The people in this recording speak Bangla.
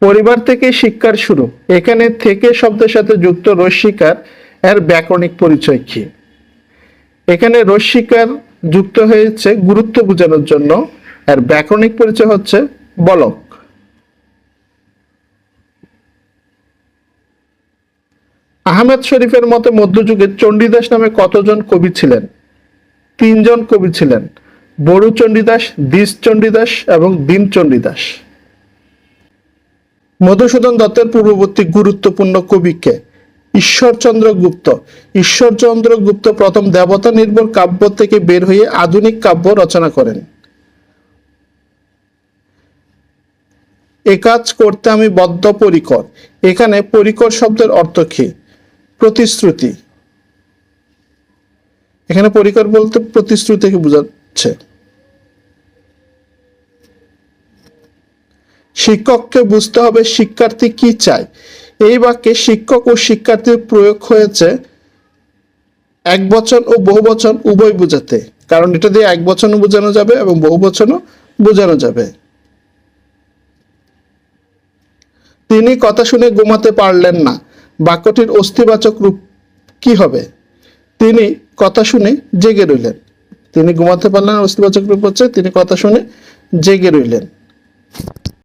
পরিবার থেকে শিক্ষার শুরু। এখানে থেকে শব্দের সাথে যুক্ত রস্যিকার এর ব্যাকরণিক পরিচয় কি? এখানে রস্যিকার যুক্ত হয়েছে গুরুত্ব বোঝানোর জন্য, এর ব্যাকরণিক পরিচয় হচ্ছে বলক। আহমেদ শরীফের মতে মধ্যযুগে চণ্ডীদাস নামে কতজন কবি ছিলেন? 3 জন কবি ছিলেন, বড়ু চণ্ডীদাস, দ্বিজ চণ্ডীদাস এবং দীন চণ্ডীদাস। মধুসূদন দত্তের পূর্ববর্তী গুরুত্বপূর্ণ কবি কে? ঈশ্বরচন্দ্র গুপ্ত। ঈশ্বরচন্দ্র গুপ্ত প্রথম দেবতা নির্ভর কাব্য থেকে বের হয়ে আধুনিক কাব্য রচনা করেন। এ কাজ করতে আমি বদ্ধপরিকর। এখানে পরিকর শব্দের অর্থ কি? প্রতিশ্রুতি। এখানে পরিকর বলতে প্রতিশ্রুতিকে বোঝাচ্ছে। শিক্ষককে বুঝতে হবে শিক্ষার্থী কি চায়। এই বাক্যে শিক্ষক ও শিক্ষার্থীর প্রয়োগ হয়েছে একবচন ও বহুবচন উভয় বোঝাতে, কারণ এটা দিয়ে একবচনও বোঝানো যাবে এবং বহুবচনও বোঝানো যাবে। তিনি কথা শুনে ঘুমাতে পারলেন না, বাক্যটির অস্তিবাচক রূপ কি হবে? তিনি কথা শুনে জেগে রইলেন। তিনি ঘুমাতে পারলেন, অস্তিবাচক রূপ হচ্ছে তিনি কথা শুনে জেগে রইলেন।